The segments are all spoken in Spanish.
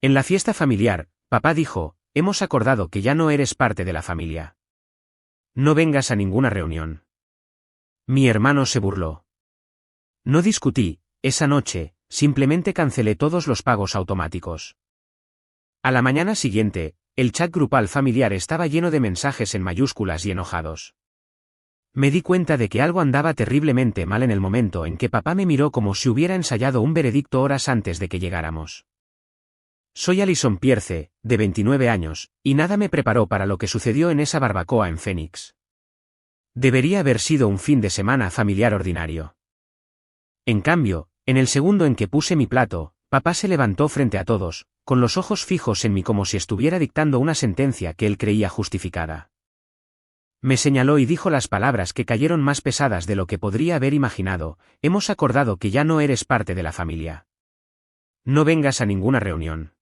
En la fiesta familiar, papá dijo, hemos acordado que ya no eres parte de la familia. No vengas a ninguna reunión. Mi hermano se burló. No discutí, esa noche, simplemente cancelé todos los pagos automáticos. A la mañana siguiente, el chat grupal familiar estaba lleno de mensajes en mayúsculas y enojados. Me di cuenta de que algo andaba terriblemente mal en el momento en que papá me miró como si hubiera ensayado un veredicto horas antes de que llegáramos. Soy Alison Pierce, de 29 años, y nada me preparó para lo que sucedió en esa barbacoa en Phoenix. Debería haber sido un fin de semana familiar ordinario. En cambio, en el segundo en que puse mi plato, papá se levantó frente a todos, con los ojos fijos en mí como si estuviera dictando una sentencia que él creía justificada. Me señaló y dijo las palabras que cayeron más pesadas de lo que podría haber imaginado: hemos acordado que ya no eres parte de la familia. No vengas a ninguna reunión.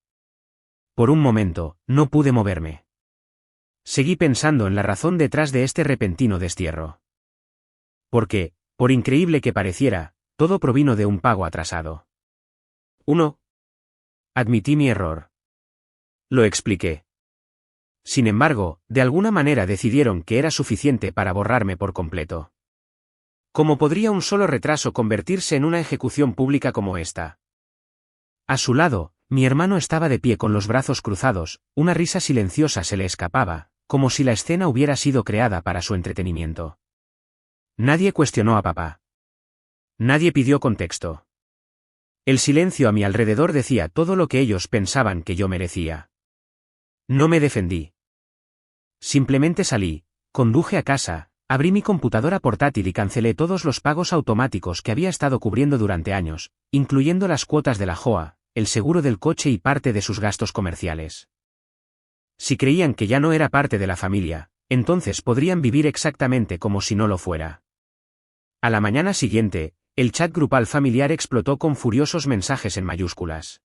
Por un momento, no pude moverme. Seguí pensando en la razón detrás de este repentino destierro. Porque, por increíble que pareciera, todo provino de un pago atrasado. 1. Admití mi error. Lo expliqué. Sin embargo, de alguna manera decidieron que era suficiente para borrarme por completo. ¿Cómo podría un solo retraso convertirse en una ejecución pública como esta? A su lado, mi hermano estaba de pie con los brazos cruzados, una risa silenciosa se le escapaba, como si la escena hubiera sido creada para su entretenimiento. Nadie cuestionó a papá. Nadie pidió contexto. El silencio a mi alrededor decía todo lo que ellos pensaban que yo merecía. No me defendí. Simplemente salí, conduje a casa, abrí mi computadora portátil y cancelé todos los pagos automáticos que había estado cubriendo durante años, incluyendo las cuotas de la JOA, el seguro del coche y parte de sus gastos comerciales. Si creían que ya no era parte de la familia, entonces podrían vivir exactamente como si no lo fuera. A la mañana siguiente, el chat grupal familiar explotó con furiosos mensajes en mayúsculas.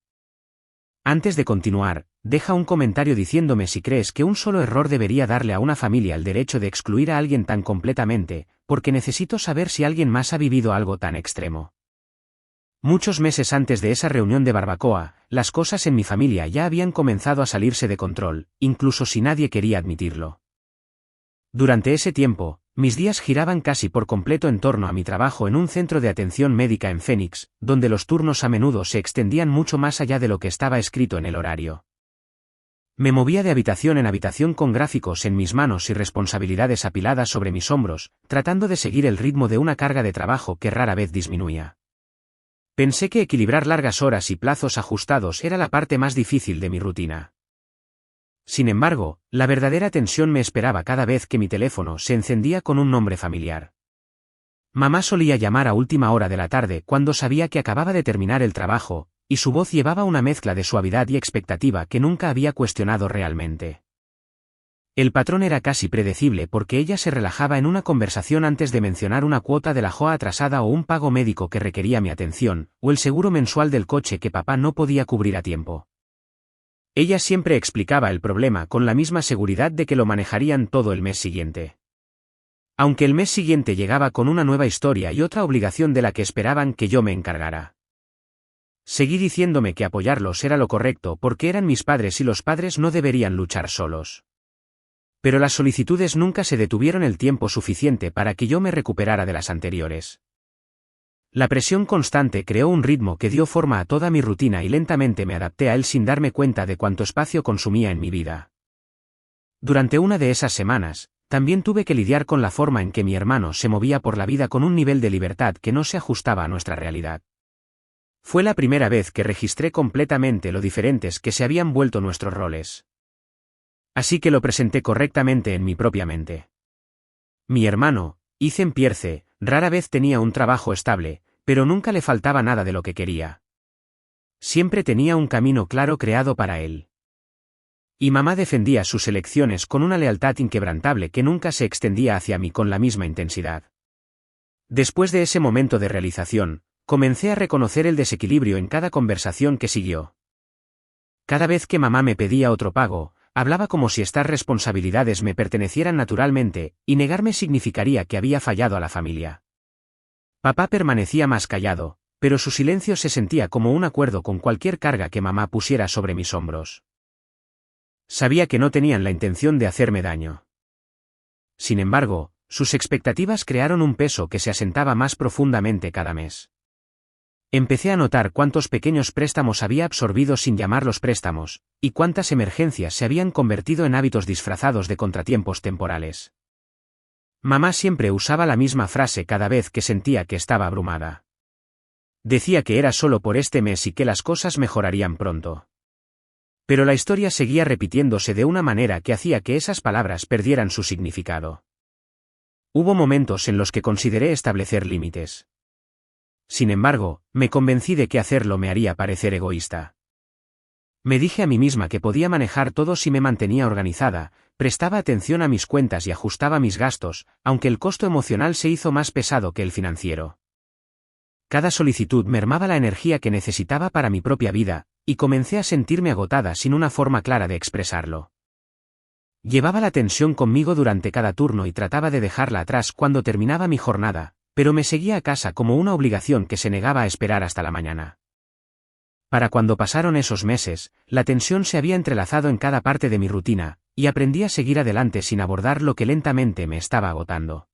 Antes de continuar, deja un comentario diciéndome si crees que un solo error debería darle a una familia el derecho de excluir a alguien tan completamente, porque necesito saber si alguien más ha vivido algo tan extremo. Muchos meses antes de esa reunión de barbacoa, las cosas en mi familia ya habían comenzado a salirse de control, incluso si nadie quería admitirlo. Durante ese tiempo, mis días giraban casi por completo en torno a mi trabajo en un centro de atención médica en Phoenix, donde los turnos a menudo se extendían mucho más allá de lo que estaba escrito en el horario. Me movía de habitación en habitación con gráficos en mis manos y responsabilidades apiladas sobre mis hombros, tratando de seguir el ritmo de una carga de trabajo que rara vez disminuía. Pensé que equilibrar largas horas y plazos ajustados era la parte más difícil de mi rutina. Sin embargo, la verdadera tensión me esperaba cada vez que mi teléfono se encendía con un nombre familiar. Mamá solía llamar a última hora de la tarde cuando sabía que acababa de terminar el trabajo, y su voz llevaba una mezcla de suavidad y expectativa que nunca había cuestionado realmente. El patrón era casi predecible porque ella se relajaba en una conversación antes de mencionar una cuota de la JOA atrasada o un pago médico que requería mi atención, o el seguro mensual del coche que papá no podía cubrir a tiempo. Ella siempre explicaba el problema con la misma seguridad de que lo manejarían todo el mes siguiente. Aunque el mes siguiente llegaba con una nueva historia y otra obligación de la que esperaban que yo me encargara. Seguí diciéndome que apoyarlos era lo correcto porque eran mis padres y los padres no deberían luchar solos. Pero las solicitudes nunca se detuvieron el tiempo suficiente para que yo me recuperara de las anteriores. La presión constante creó un ritmo que dio forma a toda mi rutina y lentamente me adapté a él sin darme cuenta de cuánto espacio consumía en mi vida. Durante una de esas semanas, también tuve que lidiar con la forma en que mi hermano se movía por la vida con un nivel de libertad que no se ajustaba a nuestra realidad. Fue la primera vez que registré completamente lo diferentes que se habían vuelto nuestros roles. Así que lo presenté correctamente en mi propia mente. Mi hermano, Ethan Pierce, rara vez tenía un trabajo estable, pero nunca le faltaba nada de lo que quería. Siempre tenía un camino claro creado para él. Y mamá defendía sus elecciones con una lealtad inquebrantable que nunca se extendía hacia mí con la misma intensidad. Después de ese momento de realización, comencé a reconocer el desequilibrio en cada conversación que siguió. Cada vez que mamá me pedía otro pago, hablaba como si estas responsabilidades me pertenecieran naturalmente, y negarme significaría que había fallado a la familia. Papá permanecía más callado, pero su silencio se sentía como un acuerdo con cualquier carga que mamá pusiera sobre mis hombros. Sabía que no tenían la intención de hacerme daño. Sin embargo, sus expectativas crearon un peso que se asentaba más profundamente cada mes. Empecé a notar cuántos pequeños préstamos había absorbido sin llamarlos préstamos, y cuántas emergencias se habían convertido en hábitos disfrazados de contratiempos temporales. Mamá siempre usaba la misma frase cada vez que sentía que estaba abrumada. Decía que era solo por este mes y que las cosas mejorarían pronto. Pero la historia seguía repitiéndose de una manera que hacía que esas palabras perdieran su significado. Hubo momentos en los que consideré establecer límites. Sin embargo, me convencí de que hacerlo me haría parecer egoísta. Me dije a mí misma que podía manejar todo si me mantenía organizada, prestaba atención a mis cuentas y ajustaba mis gastos, aunque el costo emocional se hizo más pesado que el financiero. Cada solicitud mermaba la energía que necesitaba para mi propia vida, y comencé a sentirme agotada sin una forma clara de expresarlo. Llevaba la tensión conmigo durante cada turno y trataba de dejarla atrás cuando terminaba mi jornada, pero me seguía a casa como una obligación que se negaba a esperar hasta la mañana. Para cuando pasaron esos meses, la tensión se había entrelazado en cada parte de mi rutina, y aprendí a seguir adelante sin abordar lo que lentamente me estaba agotando.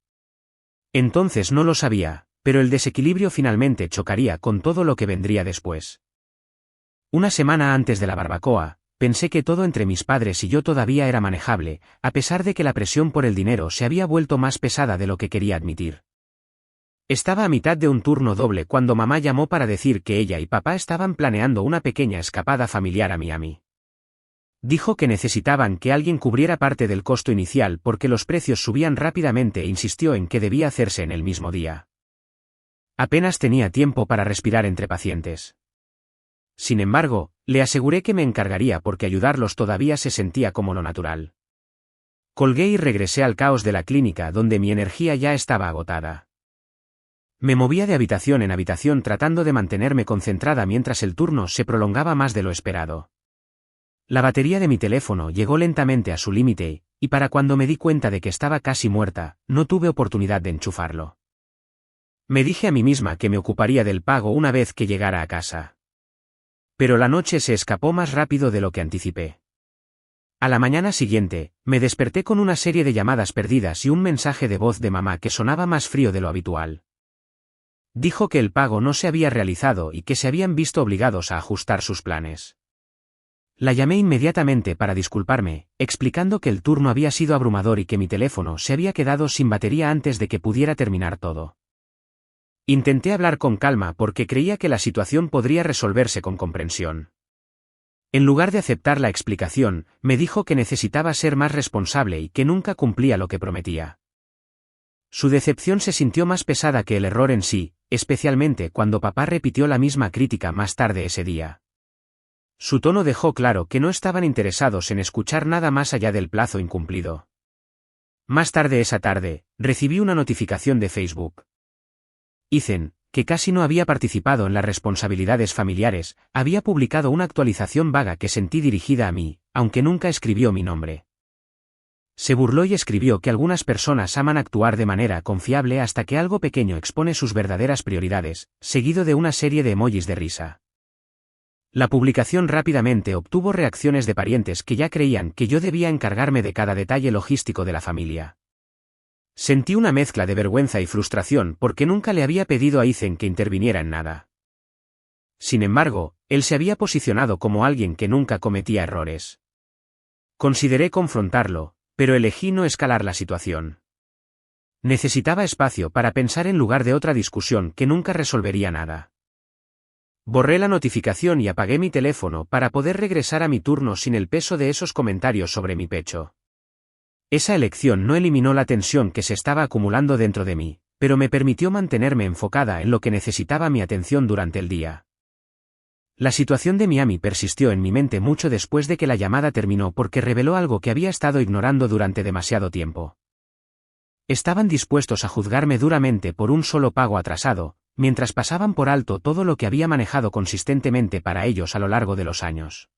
Entonces no lo sabía, pero el desequilibrio finalmente chocaría con todo lo que vendría después. Una semana antes de la barbacoa, pensé que todo entre mis padres y yo todavía era manejable, a pesar de que la presión por el dinero se había vuelto más pesada de lo que quería admitir. Estaba a mitad de un turno doble cuando mamá llamó para decir que ella y papá estaban planeando una pequeña escapada familiar a Miami. Dijo que necesitaban que alguien cubriera parte del costo inicial porque los precios subían rápidamente e insistió en que debía hacerse en el mismo día. Apenas tenía tiempo para respirar entre pacientes. Sin embargo, le aseguré que me encargaría porque ayudarlos todavía se sentía como lo natural. Colgué y regresé al caos de la clínica donde mi energía ya estaba agotada. Me movía de habitación en habitación tratando de mantenerme concentrada mientras el turno se prolongaba más de lo esperado. La batería de mi teléfono llegó lentamente a su límite, y para cuando me di cuenta de que estaba casi muerta, no tuve oportunidad de enchufarlo. Me dije a mí misma que me ocuparía del pago una vez que llegara a casa. Pero la noche se escapó más rápido de lo que anticipé. A la mañana siguiente, me desperté con una serie de llamadas perdidas y un mensaje de voz de mamá que sonaba más frío de lo habitual. Dijo que el pago no se había realizado y que se habían visto obligados a ajustar sus planes. La llamé inmediatamente para disculparme, explicando que el turno había sido abrumador y que mi teléfono se había quedado sin batería antes de que pudiera terminar todo. Intenté hablar con calma porque creía que la situación podría resolverse con comprensión. En lugar de aceptar la explicación, me dijo que necesitaba ser más responsable y que nunca cumplía lo que prometía. Su decepción se sintió más pesada que el error en sí, especialmente cuando papá repitió la misma crítica más tarde ese día. Su tono dejó claro que no estaban interesados en escuchar nada más allá del plazo incumplido. Más tarde esa tarde, recibí una notificación de Facebook. Ethan, que casi no había participado en las responsabilidades familiares, había publicado una actualización vaga que sentí dirigida a mí, aunque nunca escribió mi nombre. Se burló y escribió que algunas personas aman actuar de manera confiable hasta que algo pequeño expone sus verdaderas prioridades, seguido de una serie de emojis de risa. La publicación rápidamente obtuvo reacciones de parientes que ya creían que yo debía encargarme de cada detalle logístico de la familia. Sentí una mezcla de vergüenza y frustración porque nunca le había pedido a Ethan que interviniera en nada. Sin embargo, él se había posicionado como alguien que nunca cometía errores. Consideré confrontarlo, pero elegí no escalar la situación. Necesitaba espacio para pensar en lugar de otra discusión que nunca resolvería nada. Borré la notificación y apagué mi teléfono para poder regresar a mi turno sin el peso de esos comentarios sobre mi pecho. Esa elección no eliminó la tensión que se estaba acumulando dentro de mí, pero me permitió mantenerme enfocada en lo que necesitaba mi atención durante el día. La situación de Miami persistió en mi mente mucho después de que la llamada terminó porque reveló algo que había estado ignorando durante demasiado tiempo. Estaban dispuestos a juzgarme duramente por un solo pago atrasado, mientras pasaban por alto todo lo que había manejado consistentemente para ellos a lo largo de los años.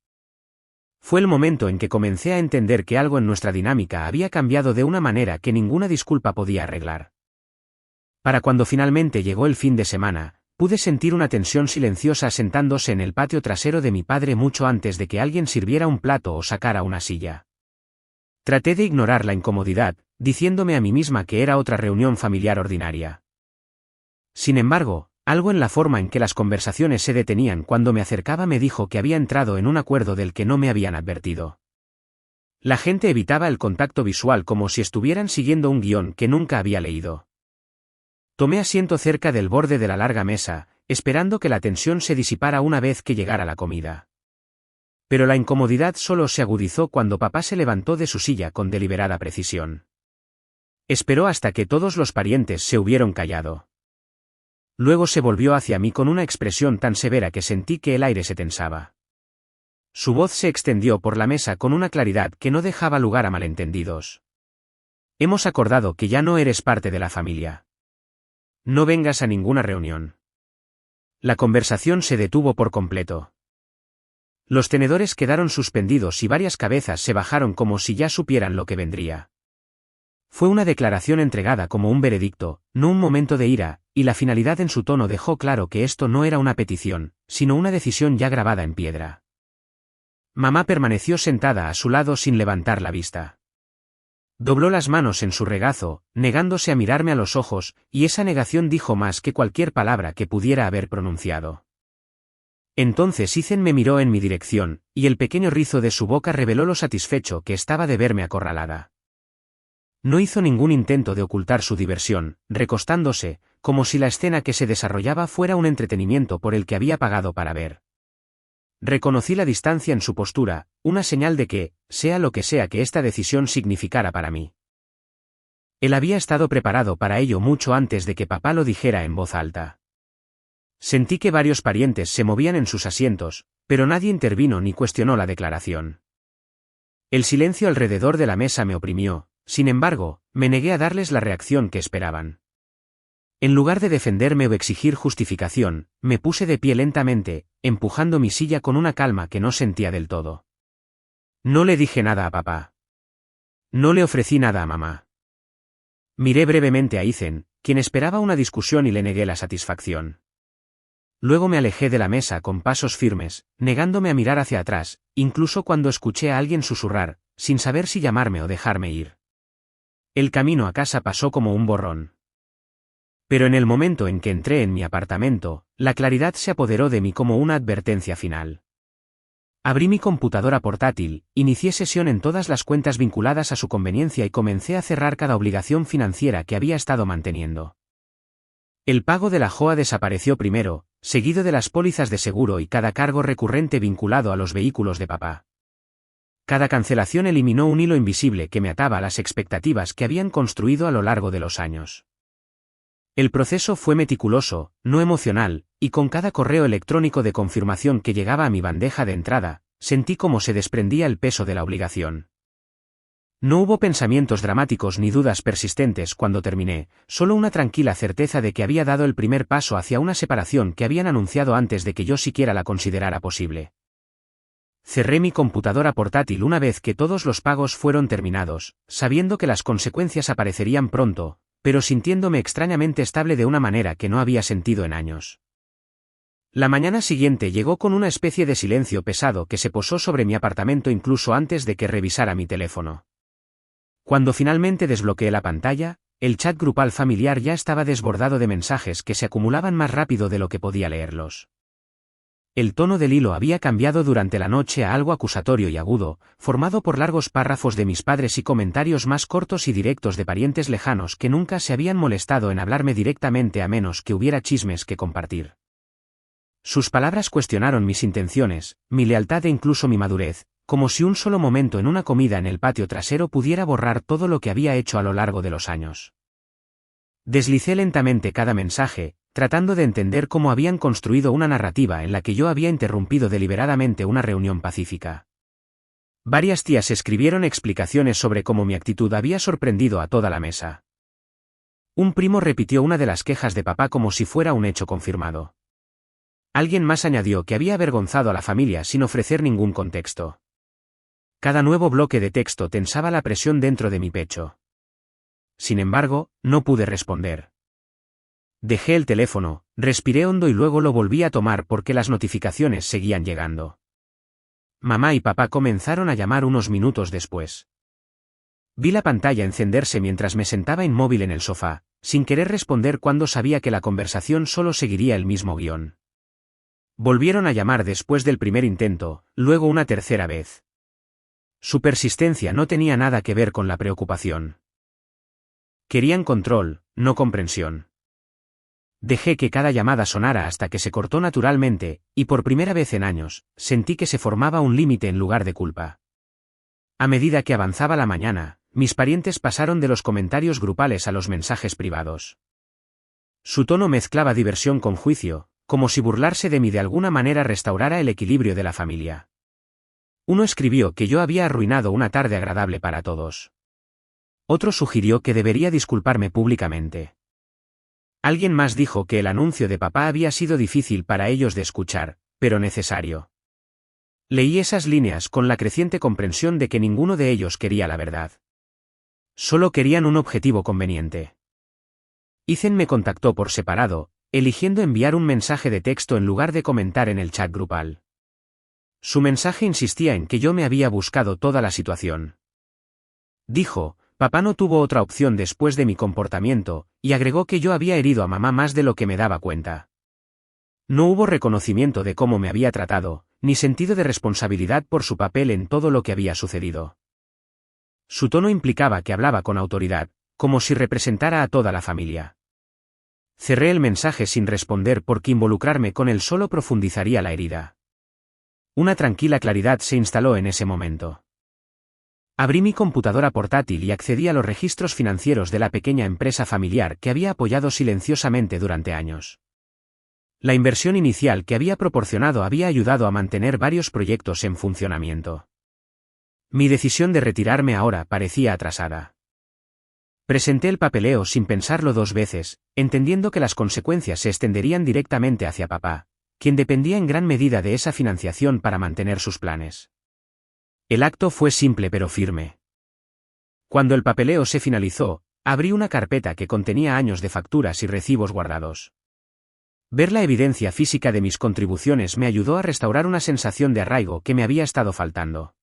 Fue el momento en que comencé a entender que algo en nuestra dinámica había cambiado de una manera que ninguna disculpa podía arreglar. Para cuando finalmente llegó el fin de semana, pude sentir una tensión silenciosa asentándose en el patio trasero de mi padre mucho antes de que alguien sirviera un plato o sacara una silla. Traté de ignorar la incomodidad, diciéndome a mí misma que era otra reunión familiar ordinaria. Sin embargo, algo en la forma en que las conversaciones se detenían cuando me acercaba me dijo que había entrado en un acuerdo del que no me habían advertido. La gente evitaba el contacto visual como si estuvieran siguiendo un guión que nunca había leído. Tomé asiento cerca del borde de la larga mesa, esperando que la tensión se disipara una vez que llegara la comida. Pero la incomodidad solo se agudizó cuando papá se levantó de su silla con deliberada precisión. Esperó hasta que todos los parientes se hubieron callado. Luego se volvió hacia mí con una expresión tan severa que sentí que el aire se tensaba. Su voz se extendió por la mesa con una claridad que no dejaba lugar a malentendidos. Hemos acordado que ya no eres parte de la familia. No vengas a ninguna reunión. La conversación se detuvo por completo. Los tenedores quedaron suspendidos y varias cabezas se bajaron como si ya supieran lo que vendría. Fue una declaración entregada como un veredicto, no un momento de ira, y la finalidad en su tono dejó claro que esto no era una petición, sino una decisión ya grabada en piedra. Mamá permaneció sentada a su lado sin levantar la vista. Dobló las manos en su regazo, negándose a mirarme a los ojos, y esa negación dijo más que cualquier palabra que pudiera haber pronunciado. Entonces Ethan me miró en mi dirección, y el pequeño rizo de su boca reveló lo satisfecho que estaba de verme acorralada. No hizo ningún intento de ocultar su diversión, recostándose, como si la escena que se desarrollaba fuera un entretenimiento por el que había pagado para ver. Reconocí la distancia en su postura, una señal de que, sea lo que sea que esta decisión significara para mí. Él había estado preparado para ello mucho antes de que papá lo dijera en voz alta. Sentí que varios parientes se movían en sus asientos, pero nadie intervino ni cuestionó la declaración. El silencio alrededor de la mesa me oprimió, sin embargo, me negué a darles la reacción que esperaban. En lugar de defenderme o exigir justificación, me puse de pie lentamente, empujando mi silla con una calma que no sentía del todo. No le dije nada a papá. No le ofrecí nada a mamá. Miré brevemente a Ethan, quien esperaba una discusión y le negué la satisfacción. Luego me alejé de la mesa con pasos firmes, negándome a mirar hacia atrás, incluso cuando escuché a alguien susurrar, sin saber si llamarme o dejarme ir. El camino a casa pasó como un borrón. Pero en el momento en que entré en mi apartamento, la claridad se apoderó de mí como una advertencia final. Abrí mi computadora portátil, inicié sesión en todas las cuentas vinculadas a su conveniencia y comencé a cerrar cada obligación financiera que había estado manteniendo. El pago de la JOA desapareció primero, seguido de las pólizas de seguro y cada cargo recurrente vinculado a los vehículos de papá. Cada cancelación eliminó un hilo invisible que me ataba a las expectativas que habían construido a lo largo de los años. El proceso fue meticuloso, no emocional, y con cada correo electrónico de confirmación que llegaba a mi bandeja de entrada, sentí cómo se desprendía el peso de la obligación. No hubo pensamientos dramáticos ni dudas persistentes cuando terminé, solo una tranquila certeza de que había dado el primer paso hacia una separación que habían anunciado antes de que yo siquiera la considerara posible. Cerré mi computadora portátil una vez que todos los pagos fueron terminados, sabiendo que las consecuencias aparecerían pronto, pero sintiéndome extrañamente estable de una manera que no había sentido en años. La mañana siguiente llegó con una especie de silencio pesado que se posó sobre mi apartamento incluso antes de que revisara mi teléfono. Cuando finalmente desbloqueé la pantalla, el chat grupal familiar ya estaba desbordado de mensajes que se acumulaban más rápido de lo que podía leerlos. El tono del hilo había cambiado durante la noche a algo acusatorio y agudo, formado por largos párrafos de mis padres y comentarios más cortos y directos de parientes lejanos que nunca se habían molestado en hablarme directamente a menos que hubiera chismes que compartir. Sus palabras cuestionaron mis intenciones, mi lealtad e incluso mi madurez, como si un solo momento en una comida en el patio trasero pudiera borrar todo lo que había hecho a lo largo de los años. Deslicé lentamente cada mensaje, tratando de entender cómo habían construido una narrativa en la que yo había interrumpido deliberadamente una reunión pacífica. Varias tías escribieron explicaciones sobre cómo mi actitud había sorprendido a toda la mesa. Un primo repitió una de las quejas de papá como si fuera un hecho confirmado. Alguien más añadió que había avergonzado a la familia sin ofrecer ningún contexto. Cada nuevo bloque de texto tensaba la presión dentro de mi pecho. Sin embargo, no pude responder. Dejé el teléfono, Respiré hondo y luego lo volví a tomar porque las notificaciones seguían llegando. Mamá y papá comenzaron a llamar unos minutos después. Vi la pantalla encenderse mientras me sentaba inmóvil en el sofá, sin querer responder cuando sabía que la conversación solo seguiría el mismo guión. Volvieron a llamar después del primer intento, luego una tercera vez. Su persistencia no tenía nada que ver con la preocupación. Querían control, no comprensión. Dejé que cada llamada sonara hasta que se cortó naturalmente, y por primera vez en años, sentí que se formaba un límite en lugar de culpa. A medida que avanzaba la mañana, mis parientes pasaron de los comentarios grupales a los mensajes privados. Su tono mezclaba diversión con juicio, como si burlarse de mí de alguna manera restaurara el equilibrio de la familia. Uno escribió que yo había arruinado una tarde agradable para todos. Otro sugirió que debería disculparme públicamente. Alguien más dijo que el anuncio de papá había sido difícil para ellos de escuchar, pero necesario. Leí esas líneas con la creciente comprensión de que ninguno de ellos quería la verdad. Solo querían un objetivo conveniente. Ethan me contactó por separado, eligiendo enviar un mensaje de texto en lugar de comentar en el chat grupal. Su mensaje insistía en que yo me había buscado toda la situación. Dijo: papá no tuvo otra opción después de mi comportamiento, y agregó que yo había herido a mamá más de lo que me daba cuenta. No hubo reconocimiento de cómo me había tratado, ni sentido de responsabilidad por su papel en todo lo que había sucedido. Su tono implicaba que hablaba con autoridad, como si representara a toda la familia. Cerré el mensaje sin responder porque involucrarme con él solo profundizaría la herida. Una tranquila claridad se instaló en ese momento. Abrí mi computadora portátil y accedí a los registros financieros de la pequeña empresa familiar que había apoyado silenciosamente durante años. La inversión inicial que había proporcionado había ayudado a mantener varios proyectos en funcionamiento. Mi decisión de retirarme ahora parecía atrasada. Presenté el papeleo sin pensarlo dos veces, entendiendo que las consecuencias se extenderían directamente hacia papá, quien dependía en gran medida de esa financiación para mantener sus planes. El acto fue simple pero firme. Cuando el papeleo se finalizó, abrí una carpeta que contenía años de facturas y recibos guardados. Ver la evidencia física de mis contribuciones me ayudó a restaurar una sensación de arraigo que me había estado faltando.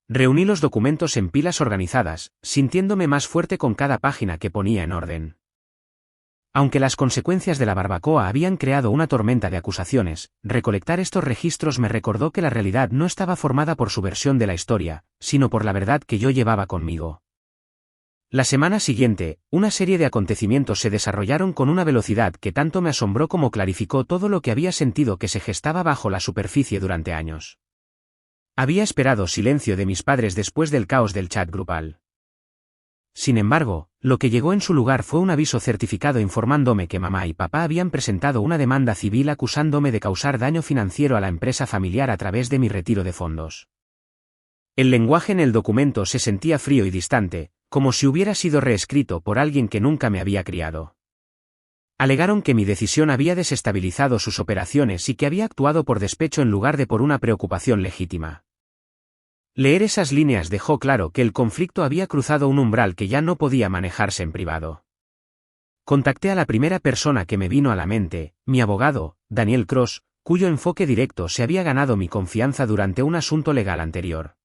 Reuní los documentos en pilas organizadas, sintiéndome más fuerte con cada página que ponía en orden. Aunque las consecuencias de la barbacoa habían creado una tormenta de acusaciones, recolectar estos registros me recordó que la realidad no estaba formada por su versión de la historia, sino por la verdad que yo llevaba conmigo. La semana siguiente, una serie de acontecimientos se desarrollaron con una velocidad que tanto me asombró como clarificó todo lo que había sentido que se gestaba bajo la superficie durante años. Había esperado silencio de mis padres después del caos del chat grupal. Sin embargo, lo que llegó en su lugar fue un aviso certificado informándome que mamá y papá habían presentado una demanda civil acusándome de causar daño financiero a la empresa familiar a través de mi retiro de fondos. El lenguaje en el documento se sentía frío y distante, como si hubiera sido reescrito por alguien que nunca me había criado. Alegaron que mi decisión había desestabilizado sus operaciones y que había actuado por despecho en lugar de por una preocupación legítima. Leer esas líneas dejó claro que el conflicto había cruzado un umbral que ya no podía manejarse en privado. Contacté a la primera persona que me vino a la mente, mi abogado, Daniel Cross, cuyo enfoque directo se había ganado mi confianza durante un asunto legal anterior.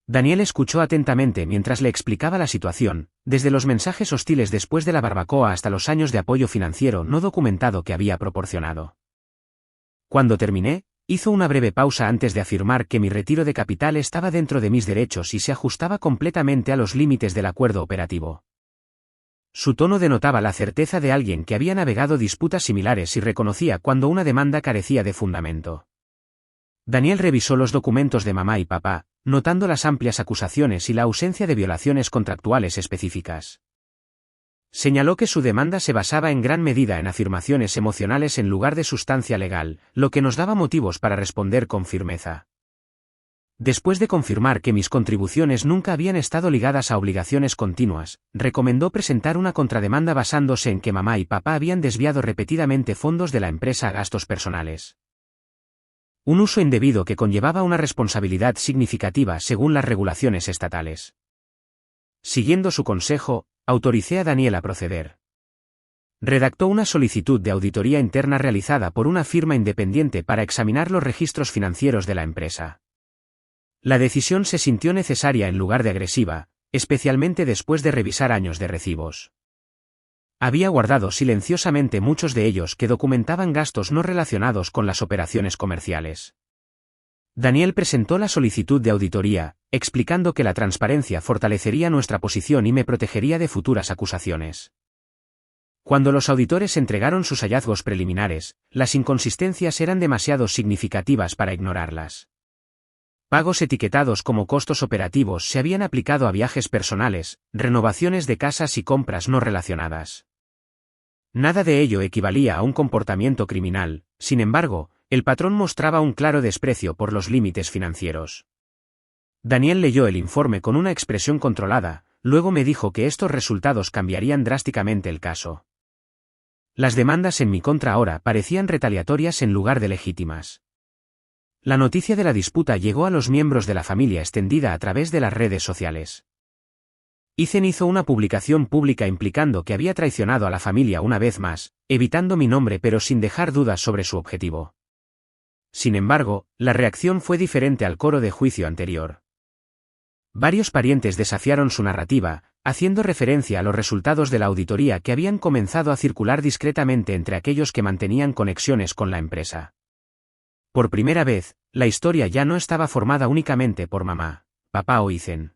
Daniel escuchó atentamente mientras le explicaba la situación, desde los mensajes hostiles después de la barbacoa hasta los años de apoyo financiero no documentado que había proporcionado. Cuando terminé, hizo una breve pausa antes de afirmar que mi retiro de capital estaba dentro de mis derechos y se ajustaba completamente a los límites del acuerdo operativo. Su tono denotaba la certeza de alguien que había navegado disputas similares y reconocía cuando una demanda carecía de fundamento. Daniel revisó los documentos de mamá y papá, notando las amplias acusaciones y la ausencia de violaciones contractuales específicas. Señaló que su demanda se basaba en gran medida en afirmaciones emocionales en lugar de sustancia legal, lo que nos daba motivos para responder con firmeza. Después de confirmar que mis contribuciones nunca habían estado ligadas a obligaciones continuas, recomendó presentar una contrademanda basándose en que mamá y papá habían desviado repetidamente fondos de la empresa a gastos personales. Un uso indebido que conllevaba una responsabilidad significativa según las regulaciones estatales. Siguiendo su consejo, autoricé a Daniel a proceder. Redactó una solicitud de auditoría interna realizada por una firma independiente para examinar los registros financieros de la empresa. La decisión se sintió necesaria en lugar de agresiva, especialmente después de revisar años de recibos. Había guardado silenciosamente muchos de ellos que documentaban gastos no relacionados con las operaciones comerciales. Daniel presentó la solicitud de auditoría, explicando que la transparencia fortalecería nuestra posición y me protegería de futuras acusaciones. Cuando los auditores entregaron sus hallazgos preliminares, las inconsistencias eran demasiado significativas para ignorarlas. Pagos etiquetados como costos operativos se habían aplicado a viajes personales, renovaciones de casas y compras no relacionadas. Nada de ello equivalía a un comportamiento criminal, sin embargo, el patrón mostraba un claro desprecio por los límites financieros. Daniel leyó el informe con una expresión controlada, luego me dijo que estos resultados cambiarían drásticamente el caso. Las demandas en mi contra ahora parecían retaliatorias en lugar de legítimas. La noticia de la disputa llegó a los miembros de la familia extendida a través de las redes sociales. Ethan hizo una publicación pública implicando que había traicionado a la familia una vez más, evitando mi nombre pero sin dejar dudas sobre su objetivo. Sin embargo, la reacción fue diferente al coro de juicio anterior. Varios parientes desafiaron su narrativa, haciendo referencia a los resultados de la auditoría que habían comenzado a circular discretamente entre aquellos que mantenían conexiones con la empresa. Por primera vez, la historia ya no estaba formada únicamente por mamá, papá o Ethan.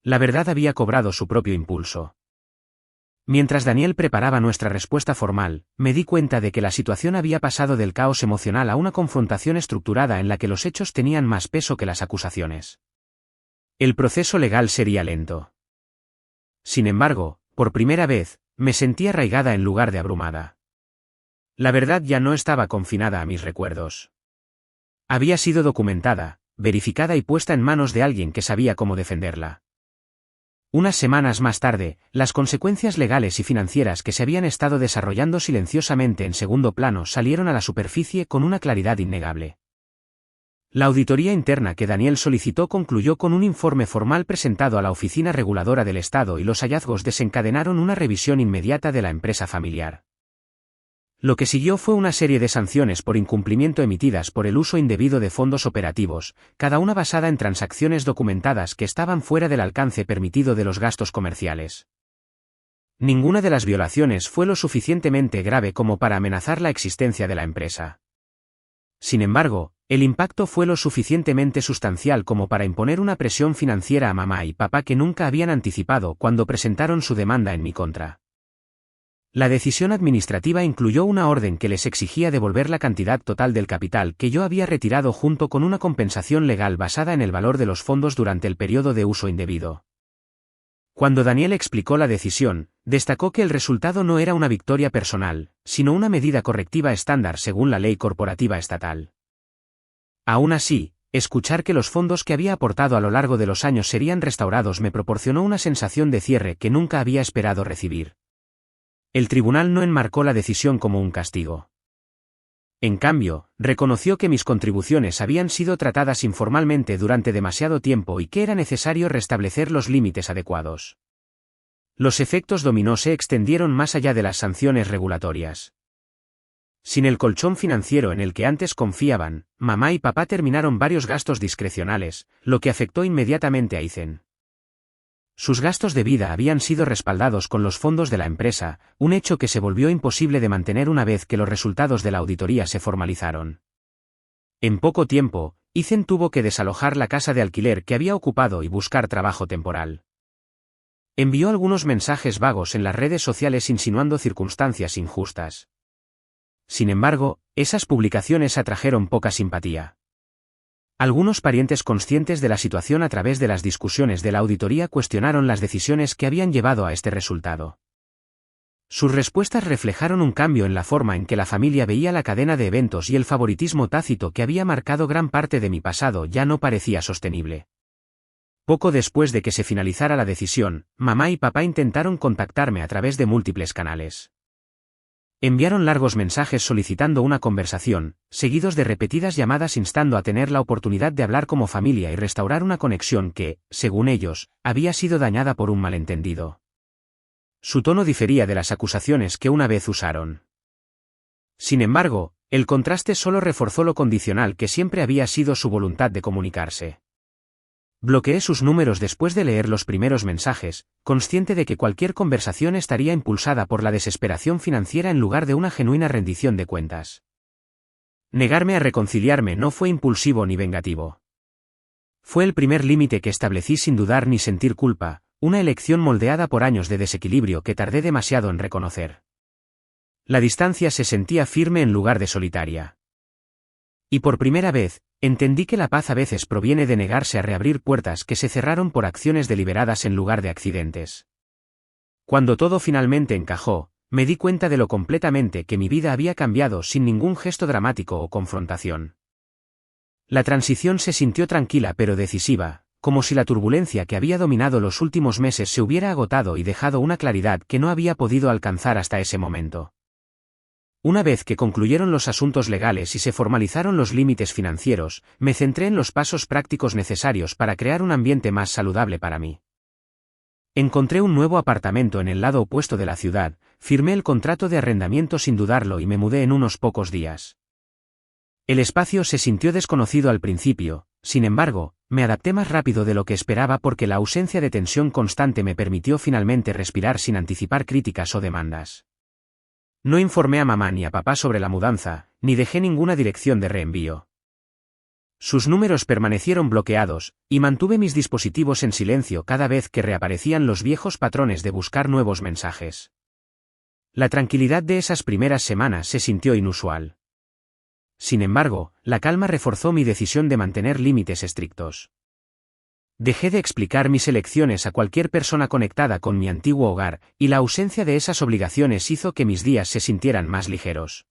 La verdad había cobrado su propio impulso. Mientras Daniel preparaba nuestra respuesta formal, me di cuenta de que la situación había pasado del caos emocional a una confrontación estructurada en la que los hechos tenían más peso que las acusaciones. El proceso legal sería lento. Sin embargo, por primera vez, me sentí arraigada en lugar de abrumada. La verdad ya no estaba confinada a mis recuerdos. Había sido documentada, verificada y puesta en manos de alguien que sabía cómo defenderla. Unas semanas más tarde, las consecuencias legales y financieras que se habían estado desarrollando silenciosamente en segundo plano salieron a la superficie con una claridad innegable. La auditoría interna que Daniel solicitó concluyó con un informe formal presentado a la Oficina Reguladora del Estado y los hallazgos desencadenaron una revisión inmediata de la empresa familiar. Lo que siguió fue una serie de sanciones por incumplimiento emitidas por el uso indebido de fondos operativos, cada una basada en transacciones documentadas que estaban fuera del alcance permitido de los gastos comerciales. Ninguna de las violaciones fue lo suficientemente grave como para amenazar la existencia de la empresa. Sin embargo, el impacto fue lo suficientemente sustancial como para imponer una presión financiera a mamá y papá que nunca habían anticipado cuando presentaron su demanda en mi contra. La decisión administrativa incluyó una orden que les exigía devolver la cantidad total del capital que yo había retirado junto con una compensación legal basada en el valor de los fondos durante el periodo de uso indebido. Cuando Daniel explicó la decisión, destacó que el resultado no era una victoria personal, sino una medida correctiva estándar según la ley corporativa estatal. Aún así, escuchar que los fondos que había aportado a lo largo de los años serían restaurados me proporcionó una sensación de cierre que nunca había esperado recibir. El tribunal no enmarcó la decisión como un castigo. En cambio, reconoció que mis contribuciones habían sido tratadas informalmente durante demasiado tiempo y que era necesario restablecer los límites adecuados. Los efectos dominó se extendieron más allá de las sanciones regulatorias. Sin el colchón financiero en el que antes confiaban, mamá y papá terminaron varios gastos discrecionales, lo que afectó inmediatamente a Ethan. Sus gastos de vida habían sido respaldados con los fondos de la empresa, un hecho que se volvió imposible de mantener una vez que los resultados de la auditoría se formalizaron. En poco tiempo, Ethan tuvo que desalojar la casa de alquiler que había ocupado y buscar trabajo temporal. Envió algunos mensajes vagos en las redes sociales insinuando circunstancias injustas. Sin embargo, esas publicaciones atrajeron poca simpatía. Algunos parientes conscientes de la situación a través de las discusiones de la auditoría cuestionaron las decisiones que habían llevado a este resultado. Sus respuestas reflejaron un cambio en la forma en que la familia veía la cadena de eventos y el favoritismo tácito que había marcado gran parte de mi pasado ya no parecía sostenible. Poco después de que se finalizara la decisión, mamá y papá intentaron contactarme a través de múltiples canales. Enviaron largos mensajes solicitando una conversación, seguidos de repetidas llamadas instando a tener la oportunidad de hablar como familia y restaurar una conexión que, según ellos, había sido dañada por un malentendido. Su tono difería de las acusaciones que una vez usaron. Sin embargo, el contraste solo reforzó lo condicional que siempre había sido su voluntad de comunicarse. Bloqueé sus números después de leer los primeros mensajes, consciente de que cualquier conversación estaría impulsada por la desesperación financiera en lugar de una genuina rendición de cuentas. Negarme a reconciliarme no fue impulsivo ni vengativo. Fue el primer límite que establecí sin dudar ni sentir culpa, una elección moldeada por años de desequilibrio que tardé demasiado en reconocer. La distancia se sentía firme en lugar de solitaria. Y por primera vez, entendí que la paz a veces proviene de negarse a reabrir puertas que se cerraron por acciones deliberadas en lugar de accidentes. Cuando todo finalmente encajó, me di cuenta de lo completamente que mi vida había cambiado sin ningún gesto dramático o confrontación. La transición se sintió tranquila pero decisiva, como si la turbulencia que había dominado los últimos meses se hubiera agotado y dejado una claridad que no había podido alcanzar hasta ese momento. Una vez que concluyeron los asuntos legales y se formalizaron los límites financieros, me centré en los pasos prácticos necesarios para crear un ambiente más saludable para mí. Encontré un nuevo apartamento en el lado opuesto de la ciudad, firmé el contrato de arrendamiento sin dudarlo y me mudé en unos pocos días. El espacio se sintió desconocido al principio, sin embargo, me adapté más rápido de lo que esperaba porque la ausencia de tensión constante me permitió finalmente respirar sin anticipar críticas o demandas. No informé a mamá ni a papá sobre la mudanza, ni dejé ninguna dirección de reenvío. Sus números permanecieron bloqueados, y mantuve mis dispositivos en silencio cada vez que reaparecían los viejos patrones de buscar nuevos mensajes. La tranquilidad de esas primeras semanas se sintió inusual. Sin embargo, la calma reforzó mi decisión de mantener límites estrictos. Dejé de explicar mis elecciones a cualquier persona conectada con mi antiguo hogar, y la ausencia de esas obligaciones hizo que mis días se sintieran más ligeros.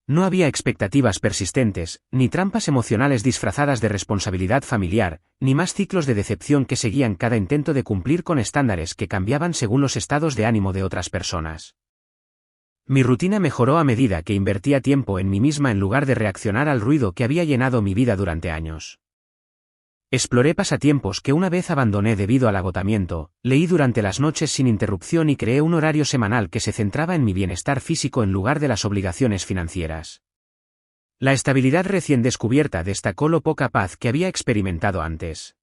No había expectativas persistentes, ni trampas emocionales disfrazadas de responsabilidad familiar, ni más ciclos de decepción que seguían cada intento de cumplir con estándares que cambiaban según los estados de ánimo de otras personas. Mi rutina mejoró a medida que invertía tiempo en mí misma en lugar de reaccionar al ruido que había llenado mi vida durante años. Exploré pasatiempos que una vez abandoné debido al agotamiento, leí durante las noches sin interrupción y creé un horario semanal que se centraba en mi bienestar físico en lugar de las obligaciones financieras. La estabilidad recién descubierta destacó lo poca paz que había experimentado antes.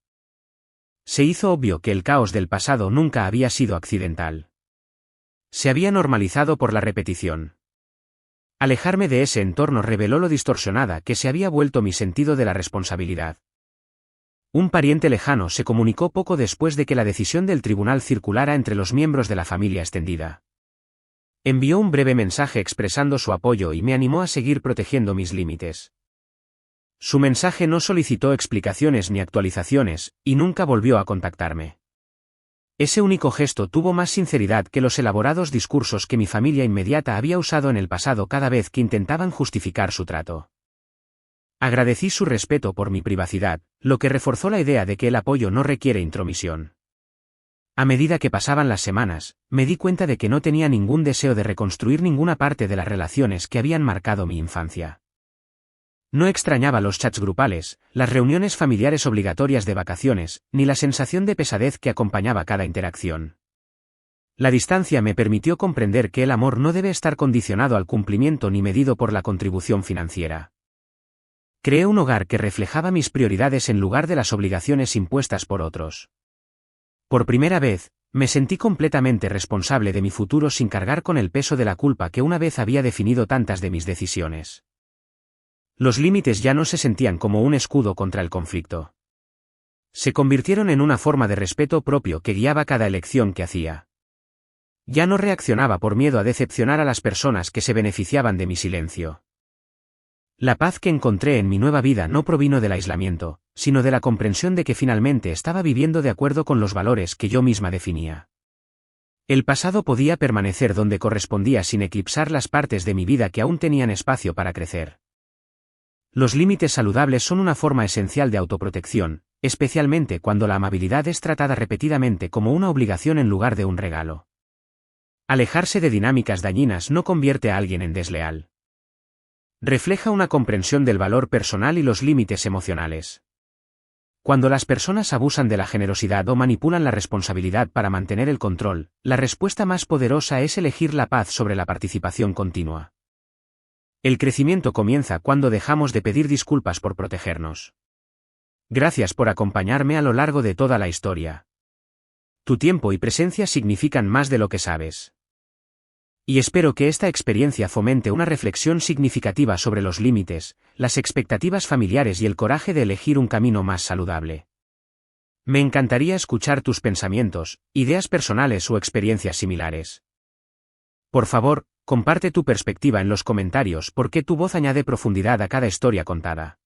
Se hizo obvio que el caos del pasado nunca había sido accidental. Se había normalizado por la repetición. Alejarme de ese entorno reveló lo distorsionada que se había vuelto mi sentido de la responsabilidad. Un pariente lejano se comunicó poco después de que la decisión del tribunal circulara entre los miembros de la familia extendida. Envió un breve mensaje expresando su apoyo y me animó a seguir protegiendo mis límites. Su mensaje no solicitó explicaciones ni actualizaciones, y nunca volvió a contactarme. Ese único gesto tuvo más sinceridad que los elaborados discursos que mi familia inmediata había usado en el pasado cada vez que intentaban justificar su trato. Agradecí su respeto por mi privacidad, lo que reforzó la idea de que el apoyo no requiere intromisión. A medida que pasaban las semanas, me di cuenta de que no tenía ningún deseo de reconstruir ninguna parte de las relaciones que habían marcado mi infancia. No extrañaba los chats grupales, las reuniones familiares obligatorias de vacaciones, ni la sensación de pesadez que acompañaba cada interacción. La distancia me permitió comprender que el amor no debe estar condicionado al cumplimiento ni medido por la contribución financiera. Creé un hogar que reflejaba mis prioridades en lugar de las obligaciones impuestas por otros. Por primera vez, me sentí completamente responsable de mi futuro sin cargar con el peso de la culpa que una vez había definido tantas de mis decisiones. Los límites ya no se sentían como un escudo contra el conflicto. Se convirtieron en una forma de respeto propio que guiaba cada elección que hacía. Ya no reaccionaba por miedo a decepcionar a las personas que se beneficiaban de mi silencio. La paz que encontré en mi nueva vida no provino del aislamiento, sino de la comprensión de que finalmente estaba viviendo de acuerdo con los valores que yo misma definía. El pasado podía permanecer donde correspondía sin eclipsar las partes de mi vida que aún tenían espacio para crecer. Los límites saludables son una forma esencial de autoprotección, especialmente cuando la amabilidad es tratada repetidamente como una obligación en lugar de un regalo. Alejarse de dinámicas dañinas no convierte a alguien en desleal. Refleja una comprensión del valor personal y los límites emocionales. Cuando las personas abusan de la generosidad o manipulan la responsabilidad para mantener el control, la respuesta más poderosa es elegir la paz sobre la participación continua. El crecimiento comienza cuando dejamos de pedir disculpas por protegernos. Gracias por acompañarme a lo largo de toda la historia. Tu tiempo y presencia significan más de lo que sabes. Y espero que esta experiencia fomente una reflexión significativa sobre los límites, las expectativas familiares y el coraje de elegir un camino más saludable. Me encantaría escuchar tus pensamientos, ideas personales o experiencias similares. Por favor, comparte tu perspectiva en los comentarios porque tu voz añade profundidad a cada historia contada.